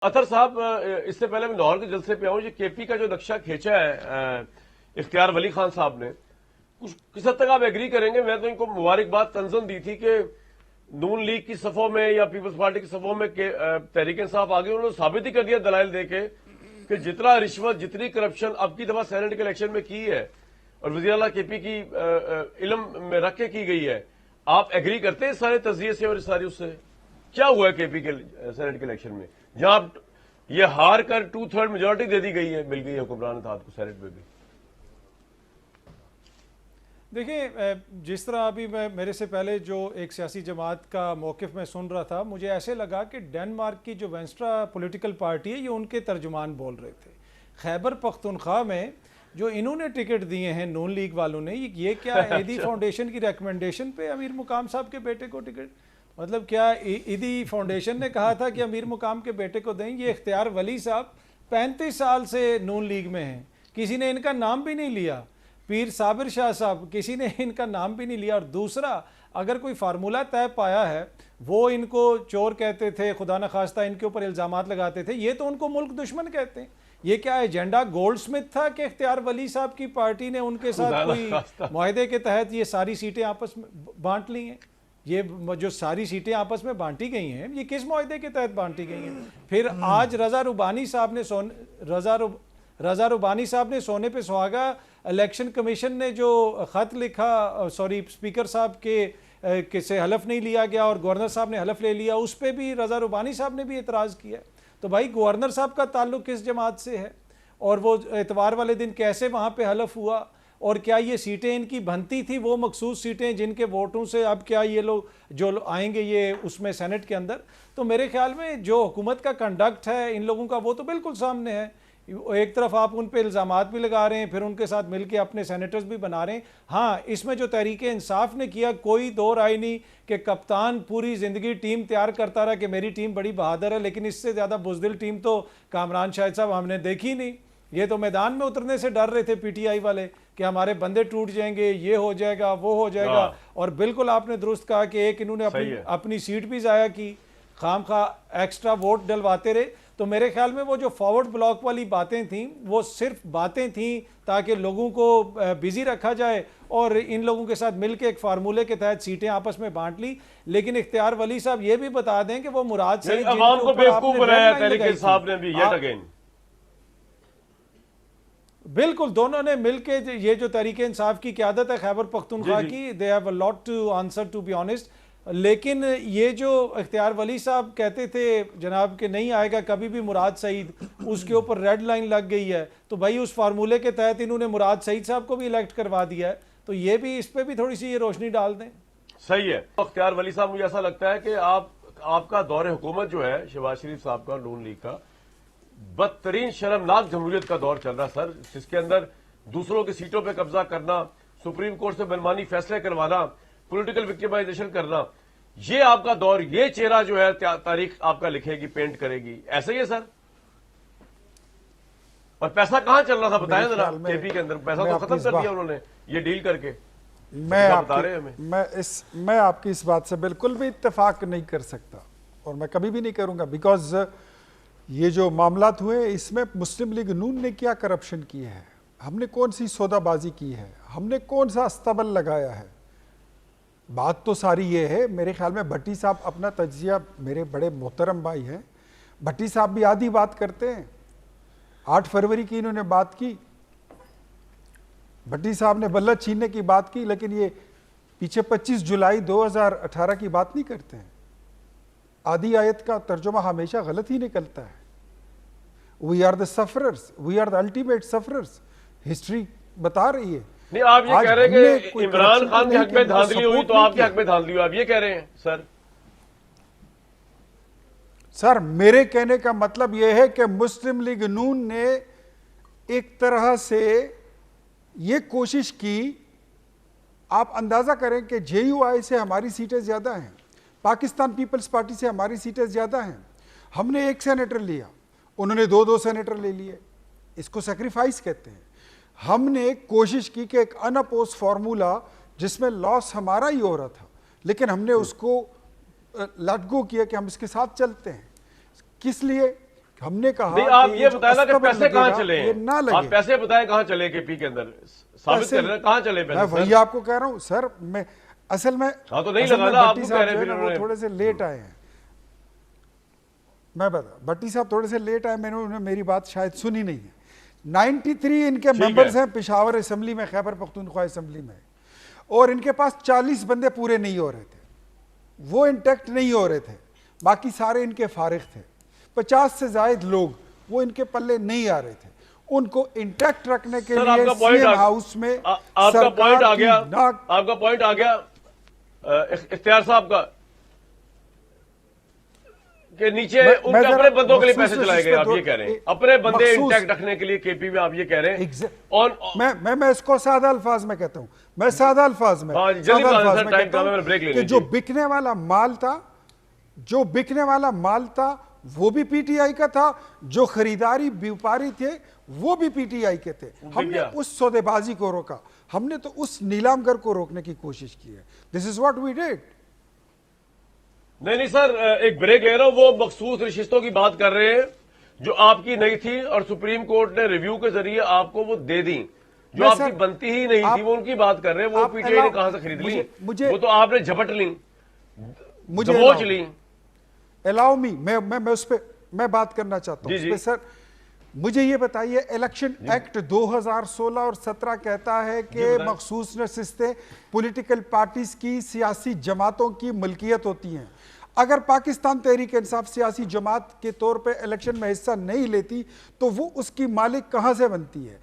اطہر صاحب، اس سے پہلے میں لاہور کے جلسے پہ آؤں، یہ کے پی کا جو نقشہ کھینچا ہے اختیار ولی خان صاحب نے، کس حد تک آپ ایگری کریں گے؟ میں تو ان کو مبارکباد تنظیم دی تھی کہ نون لیگ کی صفوں میں یا پیپلز پارٹی کی صفوں میں تحریک انصاف آگے، انہوں نے ثابت ہی کر دیا دلائل دے کے کہ جتنا رشوت، جتنی کرپشن اب کی دفعہ سینٹ کے الیکشن میں کی ہے اور وزیر اعلیٰ کے پی کی علم میں رکھ کے کی گئی ہے، آپ ایگری کرتے ہیں اس سارے تجزیے سے اور اس ساری اس سے؟ کیا ہوا ہے کے پی کے سینٹ کے الیکشن میں جہاں یہ ہار کر 2/3 میجورٹی دے دی گئی ہے، مل گئی ہے حکمران اتحاد کو سینٹ میں بھی؟ دیکھیں، جس طرح ابھی میرے سے پہلے جو ایک سیاسی جماعت کا موقف میں سن رہا تھا، مجھے ایسے لگا کہ ڈینمارک کی جو وینسٹرا پولیٹیکل پارٹی ہے یہ ان کے ترجمان بول رہے تھے۔ خیبر پختونخوا میں جو انہوں نے ٹکٹ دیے ہیں نون لیگ والوں نے، یہ کیا ایدی فاؤنڈیشن کی ریکمنڈیشن پہ امیر مقام صاحب کے بیٹے کو ٹکٹ؟ مطلب کیا ایدی فاؤنڈیشن نے کہا تھا کہ امیر مقام کے بیٹے کو دیں؟ یہ اختیار ولی صاحب 35 سال سے نون لیگ میں ہیں، کسی نے ان کا نام بھی نہیں لیا۔ پیر صابر شاہ صاحب، کسی نے ان کا نام بھی نہیں لیا۔ اور دوسرا، اگر کوئی فارمولہ طے پایا ہے، وہ ان کو چور کہتے تھے، خدا نخواستہ ان کے اوپر الزامات لگاتے تھے، یہ تو ان کو ملک دشمن کہتے ہیں۔ یہ کیا ایجنڈا گولڈ سمتھ تھا کہ اختیار ولی صاحب کی پارٹی نے ان کے ساتھ کوئی معاہدے کے تحت یہ ساری سیٹیں آپس میں بانٹ لی ہیں؟ یہ جو ساری سیٹیں آپس میں بانٹی گئی ہیں، یہ کس معاہدے کے تحت بانٹی گئی ہیں؟ پھر آج رضا ربانی صاحب نے سونے پہ سہاگا، الیکشن کمیشن نے جو خط لکھا، اسپیکر صاحب کے سے حلف نہیں لیا گیا اور گورنر صاحب نے حلف لے لیا، اس پہ بھی رضا ربانی صاحب نے بھی اعتراض کیا۔ تو بھائی، گورنر صاحب کا تعلق کس جماعت سے ہے؟ اور وہ اتوار والے دن کیسے وہاں پہ حلف ہوا؟ اور کیا یہ سیٹیں ان کی بنتی تھی، وہ مخصوص سیٹیں جن کے ووٹوں سے اب کیا یہ لوگ جو آئیں گے یہ اس میں سینٹ کے اندر؟ تو میرے خیال میں جو حکومت کا کنڈکٹ ہے ان لوگوں کا، وہ تو بالکل سامنے ہے۔ ایک طرف آپ ان پہ الزامات بھی لگا رہے ہیں، پھر ان کے ساتھ مل کے اپنے سینیٹرز بھی بنا رہے ہیں۔ ہاں، اس میں جو تحریک انصاف نے کیا، کوئی دو رائے نہیں کہ کپتان پوری زندگی ٹیم تیار کرتا رہا کہ میری ٹیم بڑی بہادر ہے، لیکن اس سے زیادہ بزدل ٹیم تو کامران شاہد صاحب ہم نے دیکھی نہیں۔ یہ تو میدان میں اترنے سے ڈر رہے تھے پی ٹی آئی والے کہ ہمارے بندے ٹوٹ جائیں گے، یہ ہو جائے گا، وہ ہو جائے گا۔ اور بالکل آپ نے درست کہا کہ ایک انہوں نے اپنی سیٹ بھی ضائع کی، خام خواہ ایکسٹرا ووٹ ڈلواتے رہے۔ تو میرے خیال میں وہ جو فارورڈ بلاک والی باتیں تھیں، وہ صرف باتیں تھیں تاکہ لوگوں کو بزی رکھا جائے اور ان لوگوں کے ساتھ مل کے ایک فارمولے کے تحت سیٹیں آپس میں بانٹ لی۔ لیکن اختیار ولی صاحب یہ بھی بتا دیں کہ وہ مراد سے عوام کو بیوقوف بنایا تحریک انصاف نے بھی یٹ اگین۔ بالکل، دونوں نے مل کے یہ جو تحریک انصاف کی قیادت ہے خیبر پختونخوا کی، they have a lot to answer to be honest. لیکن یہ جو اختیار ولی صاحب کہتے تھے جناب کہ نہیں آئے گا کبھی بھی مراد سعید، اس کے اوپر ریڈ لائن لگ گئی ہے، تو بھائی اس فارمولے کے تحت انہوں نے مراد سعید صاحب کو بھی الیکٹ کروا دیا ہے، تو یہ بھی اس پہ بھی تھوڑی سی یہ روشنی ڈال دیں۔ صحیح ہے اختیار ولی صاحب، مجھے ایسا لگتا ہے کہ آپ کا دور حکومت جو ہے شہباز شریف صاحب کا، نون لیگ کا، بدترین شرمناک جمہوریت کا دور چل رہا ہے سر، جس کے اندر دوسروں کی سیٹوں پہ قبضہ کرنا، سپریم کورٹ سے منمانی فیصلے کروانا، پولیٹیکل وکٹیمائزیشن کرنا، یہ آپ کا دور، یہ چہرہ جو ہے تاریخ آپ کا لکھے گی، پینٹ کرے گی، ایسے ہی ہے سر؟ اور پیسہ کہاں چل رہا تھا بتائیں ذرا، کے پی کے اندر پیسہ تو ختم کر دیا انہوں نے یہ ڈیل کر کے۔ میں آپ کی اس بات سے بالکل بھی اتفاق نہیں کر سکتا اور میں کبھی بھی نہیں کروں گا، بیکاز یہ جو معاملات ہوئے اس میں مسلم لیگ نون نے کیا کرپشن کی ہے، ہم نے کون سی سودا بازی کی ہے، ہم نے کون سا استبل لگایا ہے؟ بات تو ساری یہ ہے، میرے خیال میں بھٹی صاحب اپنا تجزیہ، میرے بڑے محترم بھائی ہیں، بھٹی صاحب بھی آدھی بات کرتے ہیں۔ 8 فروری کی انہوں نے بات کی، بھٹی صاحب نے بلد چھیننے کی بات کی، لیکن یہ پیچھے 25 جولائی 2018 کی بات نہیں کرتے ہیں۔ آدھی آیت کا ترجمہ ہمیشہ غلط ہی نکلتا ہے۔ We are the sufferers, we are the ultimate sufferers. History بتا رہی ہے۔ نہیں، آپ یہ کہہ رہے ہیں کہ عمران خان کے حق میں دھاندلی ہوئی تو آپ کے حق میں دھاندلی ہوئی، آپ یہ کہہ رہے ہیں سر؟ سر میرے کہنے کا مطلب یہ ہے کہ مسلم لیگ نون نے ایک طرح سے یہ کوشش کی، آپ اندازہ کریں کہ جے یو آئی سے ہماری سیٹیں زیادہ ہیں، پاکستان پیپلز پارٹی سے ہماری سیٹیں زیادہ ہیں، ہم نے 1 سینیٹر لیا، انہوں نے 2 سینیٹر لے لیے، اس کو سیکریفائس کہتے ہیں۔ ہم نے کوشش کی کہ ایک ان اپوز فارمولا جس میں لاس ہمارا ہی ہو رہا تھا، لیکن ہم نے اس کو لیٹ گو کیا کہ ہم اس کے ساتھ چلتے ہیں۔ کس لیے؟ ہم نے کہا نہیں آپ کہ یہ جو بتائیں نا کہ استبل پیسے لگے کہاں گا، چلے یہ ہیں؟ نہ آپ لگے۔ پیسے بتائیں کہاں چلے کے پی کے اندر ثابت کر رہے ہیں کہاں چلے میں پیسے وہی سر؟ آپ کو کہہ رہا ہوں سر، میں اصل میں ہاں تو نہیں اصل لگا میں نا، آپ بھٹی کو صاحب کہہ رہے جو ہے پھر نا، انہوں وہ نے تھوڑے سے لیٹ آئے ہیں، میں بتا بھٹی صاحب تھوڑے سے لیٹ آئے، میں نے انہوں نے میری بات شاید سنی نہیں ہے۔ 93 ان کے ممبرز ہیں پشاور اسمبلی میں، خیبر پختونخوا اسمبلی میں، اور ان کے پاس 40 بندے پورے نہیں ہو رہے تھے، وہ انٹیکٹ نہیں ہو رہے تھے، باقی سارے ان کے فارغ تھے۔ 50 سے زائد لوگ وہ ان کے پلے نہیں آ رہے تھے، ان کو انٹیکٹ رکھنے کے سر آپ لیے کا سی پوائنٹ ایم ہاؤس میں آپ کا پوائنٹ آ گیا، ناک آپ کا پوائنٹ آ گیا اختیار صاحب کا کہ نیچے ان کے اپنے بندوں کے لیے پیسے چلائے گئے، آپ یہ کہہ رہے ہیں اپنے بندے انٹیکٹ رکھنے کے لیے کے پی میں، آپ یہ کہہ رہے ہیں میں اس کو سادہ الفاظ میں کہتا ہوں، میں سادہ الفاظ میں ہاں جلدی سادہ بتائیں الفاظ سر، میں ٹائم کہتا کم ہے، میں بریک ہوں لے کہ لیجیے۔ جو بکنے والا مال تھا وہ بھی پی ٹی آئی کا تھا، جو خریداری بیوپاری تھے وہ بھی پی ٹی آئی کے تھے۔ ہم نے اس سودے بازی کو روکا، ہم نے تو اس نیلام گر کو روکنے کی کوشش کی ہے۔ دس از واٹ وی ڈیڈ۔ نہیں سر، ایک بریک لے رہا ہوں، وہ مخصوص رشتوں کی بات کر رہے ہیں جو آپ کی نہیں تھی اور سپریم کورٹ نے ریویو کے ذریعے آپ کو وہ دے دی، جو آپ کی بنتی ہی نہیں تھی، وہ ان کی بات کر رہے ہیں۔ وہ پی ٹی آئی نے کہاں سے خرید لی؟ وہ تو آپ نے جھپٹ لی، دبوچ لی۔ الاؤ می، میں اس پہ میں بات کرنا چاہتا ہوں اس پہ سر۔ مجھے یہ بتائیے، الیکشن ایکٹ 2016 اور 17 کہتا ہے کہ مخصوص نشستیں پولیٹیکل پارٹیز کی سیاسی جماعتوں کی ملکیت ہوتی ہیں۔ اگر پاکستان تحریک انصاف سیاسی جماعت کے طور پہ الیکشن میں حصہ نہیں لیتی تو وہ اس کی مالک کہاں سے بنتی ہے؟